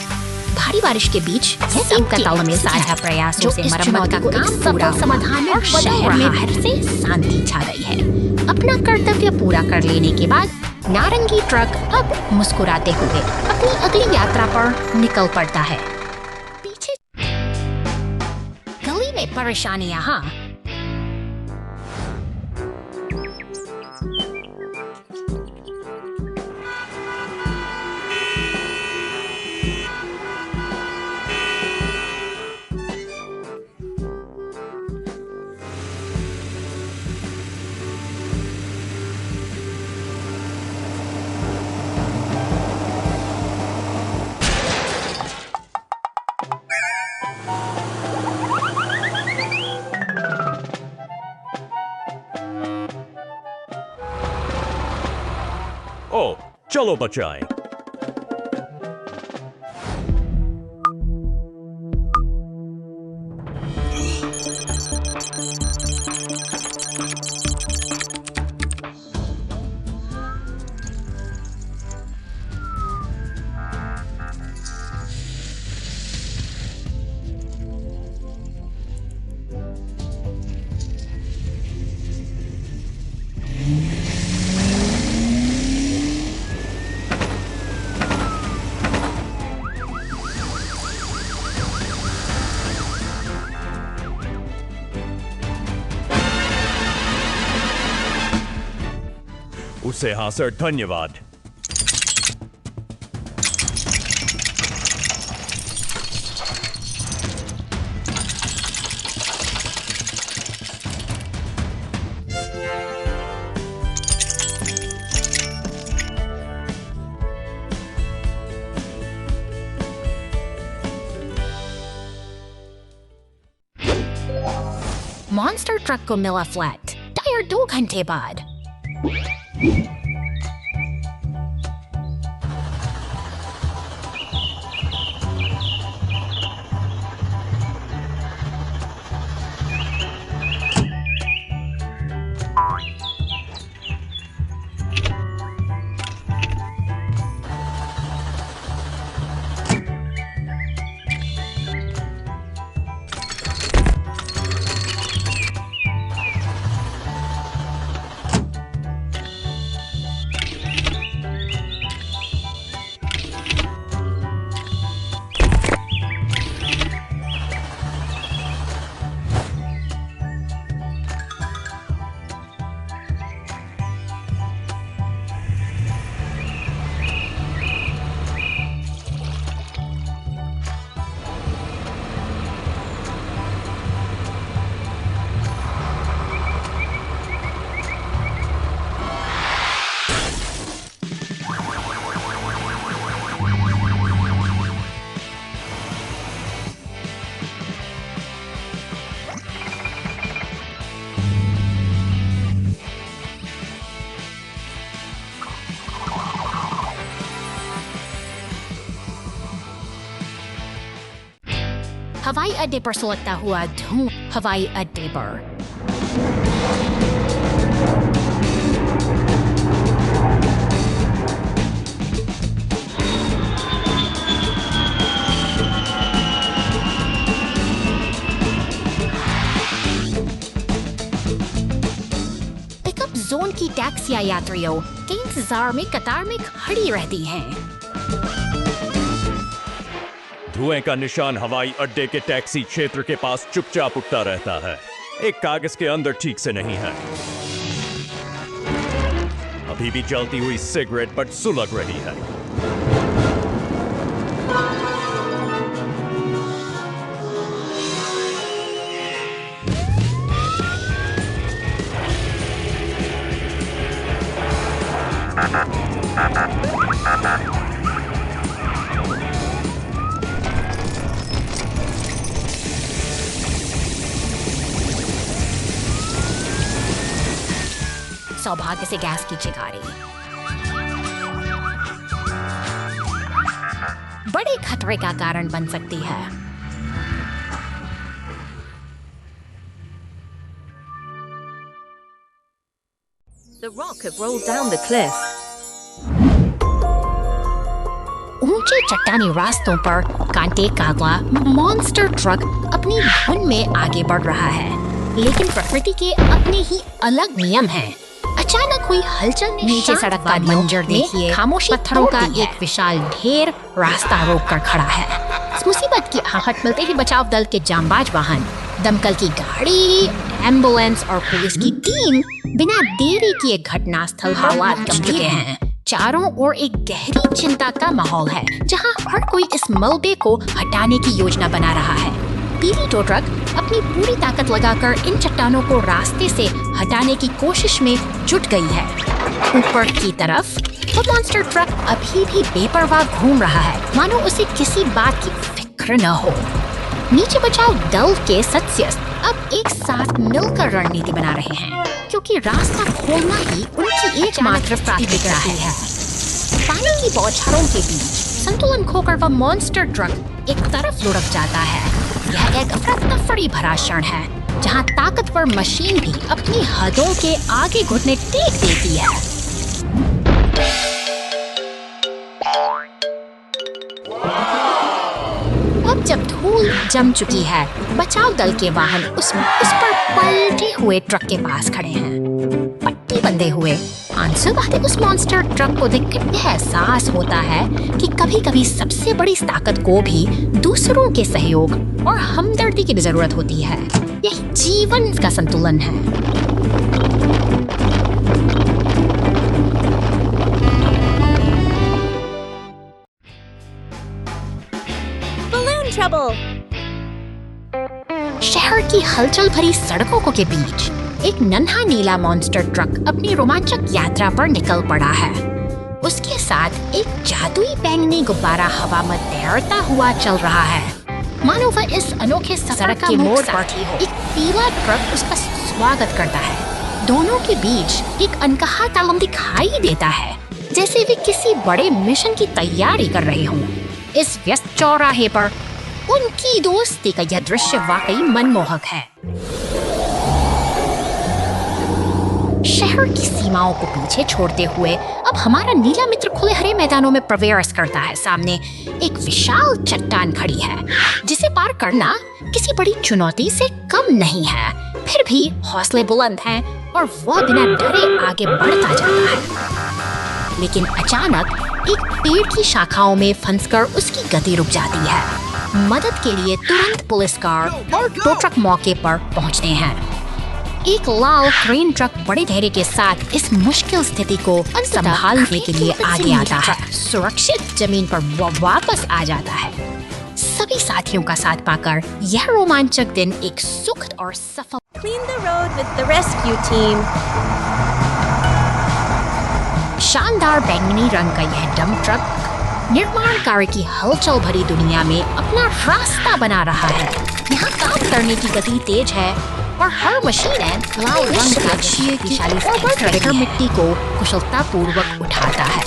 भारी बारिश के बीच सबका तालमेल साझा प्रयासों से मरम्मत का काम पूरा समाधान और शहर में फिर से शांति छा गई है। अपना कर्तव्य पूरा कर लेने के बाद नारंगी ट्रक अब मुस्कुराते हुए अपनी अगली यात्रा पर निकल पड़ता है। पीछे गली में परेशानियां। हाँ, ओ, चलो बचाएं। उसे हाँ सर, धन्यवाद। मॉन्स्टर ट्रक को मिला फ्लैट टायर 2 घंटे बाद। हवाई अड्डे पर सुलगता हुआ धुआं। हवाई अड्डे पर पिकअप जोन की टैक्सियां यात्रियों के इंतजार में कतार में खड़ी रहती हैं। धुएं का निशान हवाई अड्डे के टैक्सी क्षेत्र के पास चुपचाप उठता रहता है। एक कागज के अंदर ठीक से नहीं है। अभी भी जलती हुई सिगरेट बट सुलग रही है। सौभाग्य से गैस की चिंगारी बड़े खतरे का कारण बन सकती है। The rocket rolled down the cliff. ऊंचे चट्टानी रास्तों पर कांटे काला मॉन्स्टर ट्रक अपनी धुन में आगे बढ़ रहा है, लेकिन प्रकृति के अपने ही अलग नियम हैं। अचानक हुई हलचल ने नीचे सड़क का मंजर देखिए। खामोशी पत्थरों का एक विशाल ढेर रास्ता रोककर खड़ा है। इस मुसीबत की आहट मिलते ही बचाव दल के जांबाज वाहन, दमकल की गाड़ी, एम्बुलेंस और पुलिस की टीम बिना देरी किए घटनास्थल पर पहुंच चुके हैं। चारों ओर एक गहरी चिंता का माहौल है, जहां हर कोई इस मलबे को हटाने की योजना बना रहा है। पीली टो ट्रक अपनी पूरी ताकत लगाकर इन चट्टानों को रास्ते से हटाने की कोशिश में जुट गई है। ऊपर की तरफ वो मॉन्स्टर ट्रक अभी भी बेपरवाह घूम रहा है, मानो उसे किसी बात की फिक्र न हो। नीचे बचाव दल के सदस्य अब एक साथ मिलकर रणनीति बना रहे हैं, क्योंकि रास्ता खोलना ही उनकी एकमात्र प्राथमिकता है। पानी की बौछारों के बीच संतुलन खोकर वह मॉन्स्टर ट्रक एक तरफ लुढ़क जाता है। यह एक अफरा-तफरी भरा क्षण है, जहां ताकतवर मशीन भी अपनी हदों के आगे घुटने टेक देती है। अब जब धूल जम चुकी है, बचाव दल के वाहन उस पर पलटे हुए ट्रक के पास खड़े हैं। पट्टी बंधे हुए आंसू बहाते उस मॉन्स्टर ट्रक को देखकर यह एहसास होता है कि कभी-कभी सबसे बड़ी ताकत को भी दूसरों के सहयोग और हमदर्दी की जरूरत होती है। यही जीवन का संतुलन है। Balloon trouble. शहर की हलचल भरी सड़कों के बीच एक नन्हा नीला मॉन्स्टर ट्रक अपनी रोमांचक यात्रा पर निकल पड़ा है। उसके साथ एक जादुई बैंगनी गुब्बारा हवा में तैरता हुआ चल रहा है, मानो वह इस अनोखे सफर के मोड़ पर एक पीला ट्रक उसका स्वागत करता है। दोनों के बीच एक अनकहा तालम दिखाई देता है, जैसे वे किसी बड़े मिशन की तैयारी कर रहे हों। इस व्यस्त चौराहे पर उनकी दोस्ती का यह दृश्य वाकई मनमोहक है। शहर की सीमाओं को पीछे छोड़ते हुए अब हमारा नीला मित्र खुले हरे मैदानों में प्रवेश करता है। सामने एक विशाल चट्टान खड़ी है, जिसे पार करना किसी बड़ी चुनौती से कम नहीं है। फिर भी हौसले बुलंद हैं और वह बिना डरे आगे बढ़ता जाता है। लेकिन अचानक एक पेड़ की शाखाओं में फंसकर उसकी गति रुक जाती है। मदद के लिए तुरंत पुलिस कार और टो ट्रक मौके पर पहुंचते हैं। एक लाल क्रेन ट्रक बड़े धैर्य के साथ इस मुश्किल स्थिति को संभालने के लिए आगे आता है। सुरक्षित जमीन पर वापस आ जाता है। सभी साथियों का साथ पाकर यह रोमांचक दिन एक सुखद और सफल Clean the road with the rescue team. शानदार बैंगनी रंग का यह डंप ट्रक निर्माण कार्य की हलचल भरी दुनिया में अपना रास्ता बना रहा है। यहाँ काम करने की गति तेज है और हर मशीन लाल रंग का विशाली मिट्टी को कुशलतापूर्वक उठाता है।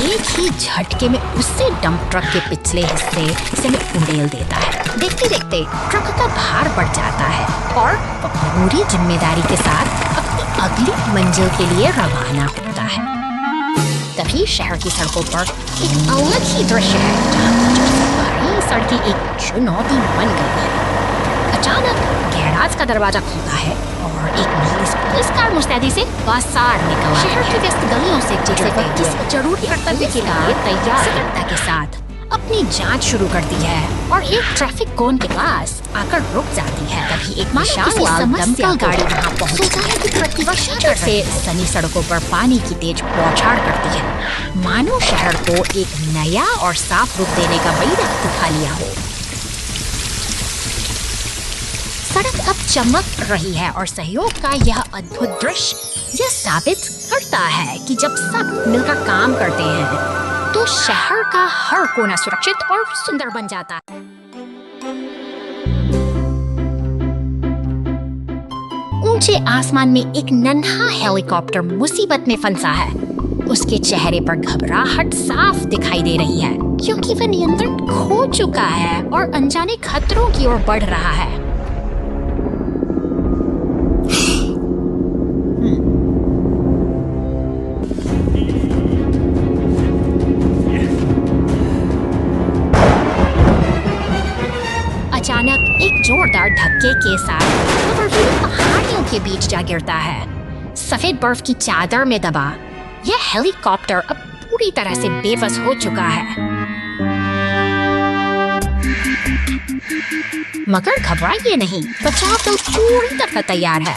एक ही झटके में उससे डंप ट्रक के पिछले हिस्से से उड़ेल देता है। देखते देखते ट्रक का भार बढ़ जाता है और पूरी जिम्मेदारी के साथ अपनी अगली मंजिल के लिए रवाना होता है। तभी शहर की सड़कों पर एक अलग ही दृश्य है, जहाँ सड़कें एक चुनौती बन गई है। अचानक गैराज का दरवाजा खुलता है और एक नीली पुलिस कार मुस्तैदी से बाजार निकल शहर की व्यस्त गलियों से किसी जरूरी कर्तव्य के लिए तैयार के साथ अपनी जांच शुरू करती है और एक ट्रैफिक कोन के पास आकर रुक जाती है। तभी एक विशाल दमकल गाड़ी वहां पहुंचती है कि प्रतिवर्षा से सनी सड़कों पर पानी की तेज बौछार करती है, मानो शहर को एक नया और साफ रूप देने का बड़ी वक्त उठा लिया हो। सड़क अब चमक रही है और सहयोग का यह अद्भुत दृश्य यह साबित करता है कि जब सब मिलकर काम करते हैं तो शहर का हर कोना सुरक्षित और सुंदर बन जाता है। ऊंचे आसमान में एक नन्हा हेलीकॉप्टर मुसीबत में फंसा है। उसके चेहरे पर घबराहट साफ दिखाई दे रही है क्योंकि वह नियंत्रण खो चुका है और अनजाने खतरों की ओर बढ़ रहा है। अचानक एक जोरदार धक्के के साथ बर्फीली पहाड़ियों के बीच जा गिरता है। सफेद बर्फ की चादर में दबा यह हेलीकॉप्टर अब पूरी तरह से बेबस हो चुका है। मगर घबराइए नहीं, बचाव दल पूरी तरह तैयार है।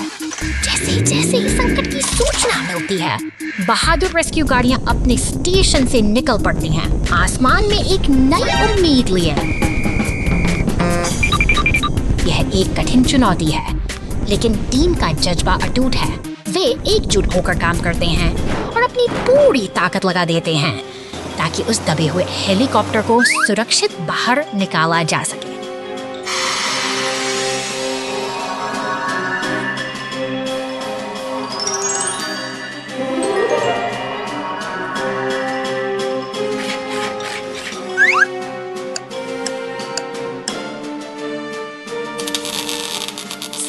जैसे जैसे इस संकट की सूचना मिलती है, बहादुर रेस्क्यू गाड़ियां अपने स्टेशन से निकल पड़ती हैं, आसमान में एक नई उम्मीद लिए। यह एक कठिन चुनौती है, लेकिन टीम का जज्बा अटूट है। वे एकजुट होकर काम करते हैं और अपनी पूरी ताकत लगा देते हैं ताकि उस दबे हुए हेलीकॉप्टर को सुरक्षित बाहर निकाला जा सके।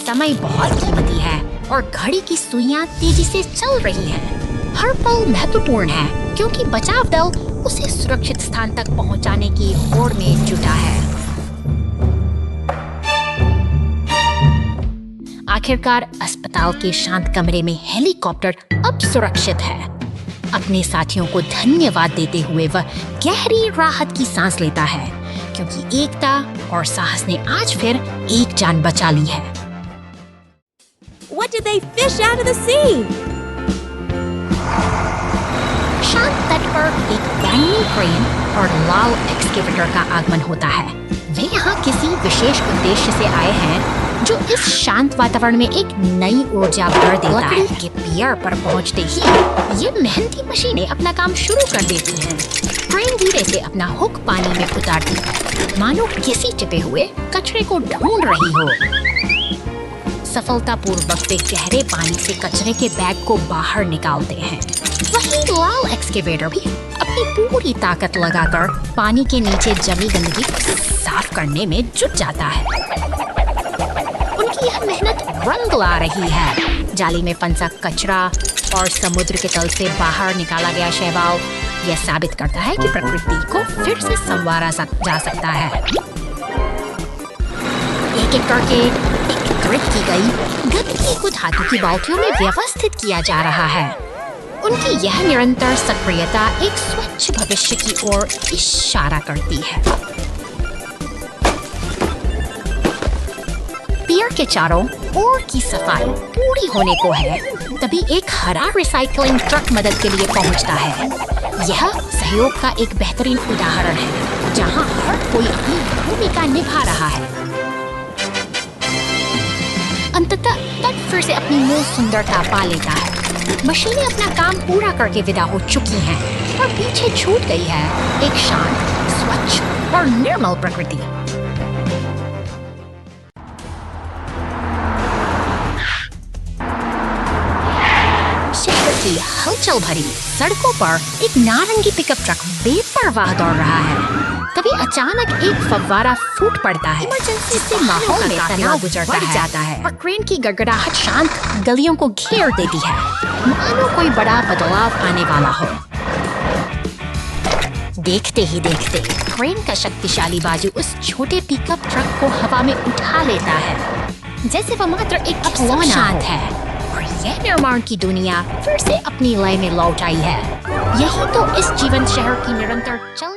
समय बहुत कीमती है और घड़ी की सुइयां तेजी से चल रही हैं। हर पल महत्वपूर्ण है क्योंकि बचाव दल उसे सुरक्षित स्थान तक पहुंचाने की होड़ में जुटा है। आखिरकार अस्पताल के शांत कमरे में हेलीकॉप्टर अब सुरक्षित है। अपने साथियों को धन्यवाद देते हुए वह गहरी राहत की सांस लेता है क्योंकि एकता और साहस ने आज फिर एक जान बचा ली है। What did they fish out of the sea? शांत तट पर एक बैंगनी क्रेन और लाल एक्सकेवेटर का आगमन होता है। वे यहाँ किसी विशेष उद्देश्य से आए हैं जो इस शांत वातावरण में एक नई ऊर्जा भर देता है। के पियर पर पहुँचते ही ये मेहनती मशीनें अपना काम शुरू कर देती हैं। क्रेन धीरे से अपना हुक पानी में उतारती है, मानो किसी चिपे हुए कचरे को ढूंढ रही हो। सफलतापूर्वक वे गहरे पानी से कचरे के बैग को बाहर निकालते हैं। वहीं लाल एक्सकेवेटर भी अपनी पूरी ताकत लगाकर पानी के नीचे जमी गंदगी साफ करने में जुट जाता है। उनकी यह मेहनत रंग ला रही है। जाली में फंसा कचरा और समुद्र के तल से बाहर निकाला गया शैवाल यह साबित करता है कि प्रकृति को फिर से संवारा जा सकता है। एक एक करके एकत्रित की गई गंदगी को धातु की बाल्टियों में व्यवस्थित किया जा रहा है। उनकी यह निरंतर सक्रियता एक स्वच्छ भविष्य की ओर इशारा करती है। पियर के चारों ओर की सफाई पूरी होने को है, तभी एक हरा रिसाइकलिंग ट्रक मदद के लिए पहुंचता है। यह सहयोग का एक बेहतरीन उदाहरण है जहां हर कोई अपनी भूमिका निभा रहा है। अंततः तट फिर से अपनी मूल सुंदरता पा लेता है। मशीनें अपना काम पूरा करके विदा हो चुकी हैं और पीछे छूट गई है एक शांत, स्वच्छ और निर्मल प्रकृति। शहर की हलचल भरी सड़कों पर एक नारंगी पिकअप ट्रक बेपरवाह दौड़ रहा है। तभी अचानक एक फव्वारा फूट पड़ता है जिससे माहौल में तनाव गुजरता जाता है और क्रेन की गड़गड़ाहट शांत गलियों को घेर देती है, मानो कोई बड़ा बदलाव आने वाला हो। देखते ही देखते क्रेन का शक्तिशाली बाजू उस छोटे पिकअप ट्रक को हवा में उठा लेता है, जैसे वह मात्र एक खिलौना है और यह निर्माण की दुनिया फिर से अपनी लय में लौट आई है। यही तो इस जीवंत शहर की निरंतर चल।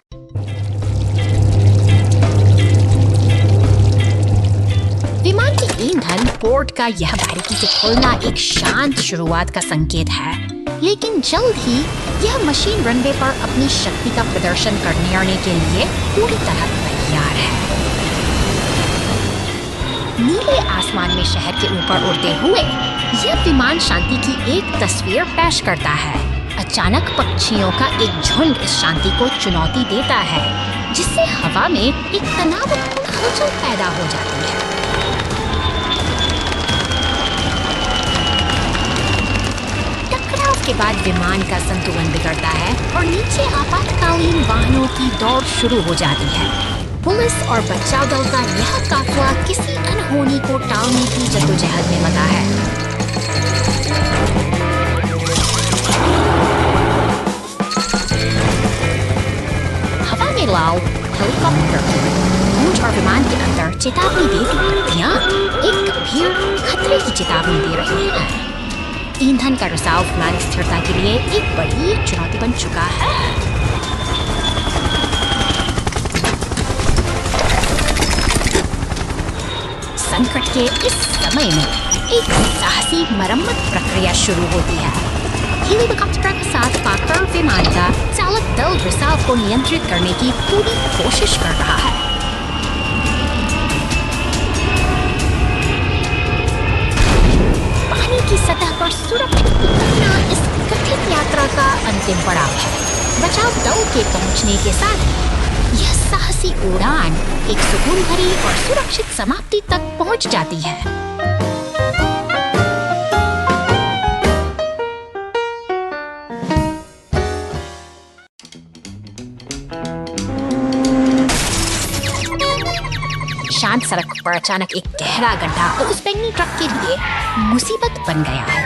विमान के ईंधन पोर्ट का यह बारीकी से खुलना एक शांत शुरुआत का संकेत है, लेकिन जल्द ही यह मशीन रनवे पर अपनी शक्ति का प्रदर्शन करने के लिए पूरी तरह तैयार है। नीले आसमान में शहर के ऊपर उड़ते हुए यह विमान शांति की एक तस्वीर पेश करता है। अचानक पक्षियों का एक झुंड इस शांति को चुनौती देता है, जिससे हवा में एक तनावपूर्ण हलचल पैदा हो जाती है। इसके बाद विमान का संतुलन बिगड़ता है और नीचे आपातकालीन वाहनों की दौड़ शुरू हो जाती है। पुलिस और बचाव दल का यह काफिला किसी अनहोनी को टालने की जद्दोजहद में लगा है। हवा में लाल हेलीकॉप्टर ऊंच और विमान के अंदर चेतावनी देती पत्तियां एक गंभीर खतरे की चेतावनी दे रही हैं। ईंधन का रिसाव विमान की स्थिरता के लिए एक बड़ी चुनौती बन चुका है। संकट के इस समय में एक साहसी मरम्मत प्रक्रिया शुरू होती है। हेलीकॉप्टर का साथ पाकर विमान का चालक दल रिसाव को नियंत्रित करने की पूरी कोशिश कर रहा है। पानी की सतह पर सुरक्षित उतरना इस कठिन यात्रा का अंतिम पड़ाव है। बचाव दल के पहुंचने के साथ यह साहसी उड़ान एक सुकून भरी और सुरक्षित समाप्ति तक पहुंच जाती है। शांत सड़क पर अचानक एक गहरा गड्ढा उस बैंगनी ट्रक के लिए मुसीबत बन गया है।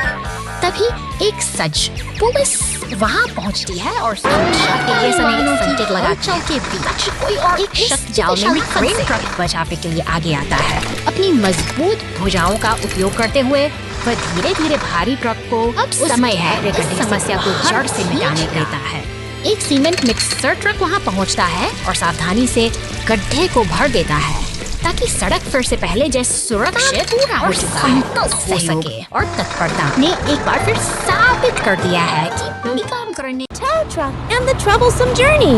तभी एक सज पुलिस वहां पहुंचती है और सुरक्षा के लिए संकेत लगाकर के बीच कोई और एक शख्स जाल में क्रेन ट्रक बचाने के लिए आगे आता है। अपनी मजबूत भुजाओं का उपयोग करते हुए वह धीरे धीरे भारी ट्रक को अब समय है इस समस्या को जड़ से मिटाने देता है। एक सीमेंट मिक्सर ट्रक वहां पहुंचता है और सावधानी से गड्ढे को भर देता है ताकि सड़क फिर से पहले जैसे सुरक्षित पूरा हो चुका है। हो सके और तत्परता ने एक बार फिर साबित कर दिया है कि पूरी काम करने Tow truck and the troublesome journey.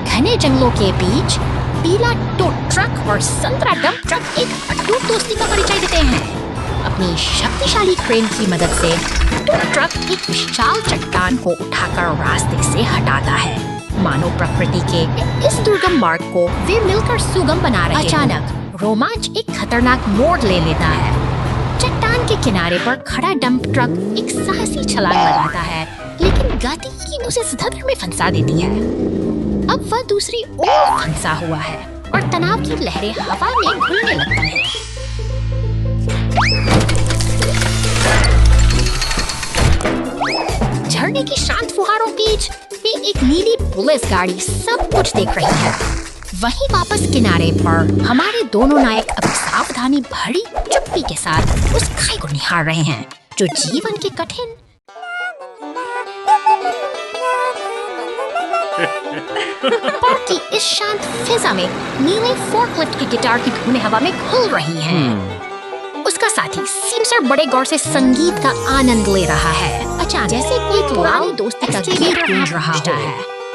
घने जंगलों के बीच पीला टो ट्रक और संतरा डंप ट्रक एक अटूट दोस्ती का परिचय देते हैं। अपनी शक्तिशाली क्रेन की मदद से टो ट्रक एक विशाल चट्टान को उठाकर रास्ते से हटाता है। मानव प्रकृति के इस दुर्गम मार्ग को वे मिलकर सुगम बना रहे हैं। अचानक रोमांच एक खतरनाक मोड़ ले लेता है। चट्टान के किनारे पर खड़ा डंप ट्रक एक साहसी छलांग लगाता है, लेकिन गति उसे धड़ में फंसा देती है। अब वह दूसरी ओर फंसा हुआ है और तनाव की लहरें हवा में घुलने लगती हैं। झरने की शांत फुहारों के बीच एक नीली पुलिस गाड़ी सब कुछ देख रही है। वहीं वापस किनारे पर हमारे दोनों नायक अब सावधानी भरी चुप्पी के साथ उस खाई को निहार रहे हैं जो जीवन के कठिन पार्क की इस शांत फिजा में नीले फोर्कलिफ्ट की गिटार की धुनें हवा में घुल रही हैं। उसका साथी सिमसर बड़े गौर से संगीत का आनंद ले रहा है। अचानक जैसे कोई पुरानी दोस्ती का गीत गूंज रहा है।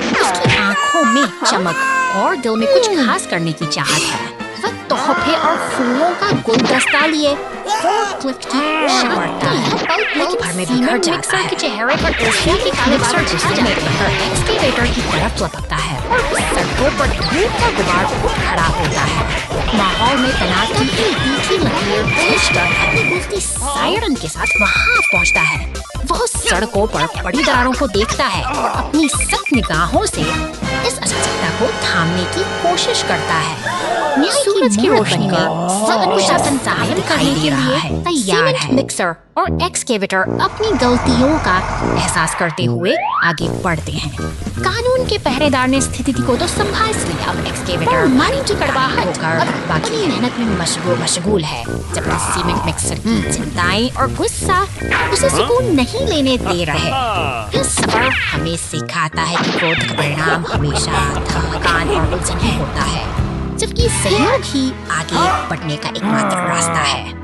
उसकी आंखों में चमक और दिल में कुछ खास करने की चाहत है। वह तोहफे और फूलों का गुलदस्ता लिए फोर्कलिफ्ट की बढ़ता है। पल भर में बिखर जाता है। के चेहरे पर एशिया के काले बाल घुसा जाते हैं। एक्सकेवेटर की तरफ लपकता है और सड़कों पर धूप का गुबार उठ खड़ा होता है। माहौल में तनाव की एक तीखी लकीर अपनी दोस्ती सायरन के साथ वहाँ पहुँचता है। वह सड़कों पर पड़ी दरारों को देखता है और अपनी सख्त निगाहों से इस अराजकता को थामने की कोशिश करता है। सूरज की रोशनी में अनुशासन कायम करने के लिए तैयार है। मिक्सर और एक्सकेवेटर अपनी गलतियों का एहसास करते हुए आगे बढ़ते हैं। कानून के पहरेदार ने स्थिति को तो संभाल लिया। एक्सकेवेटर मन की कड़वाहट होकर बाकी मेहनत में मशगूल है, जबकि सीमेंट मिक्सर की चिंताएं और गुस्सा उसे सुकून नहीं लेने दे रहे। यह सफर हमें सिखाता है कि क्रोध का परिणाम हमेशा थकान और उलझन ही होता है, जबकि सहयोग ही आगे बढ़ने का एकमात्र रास्ता है।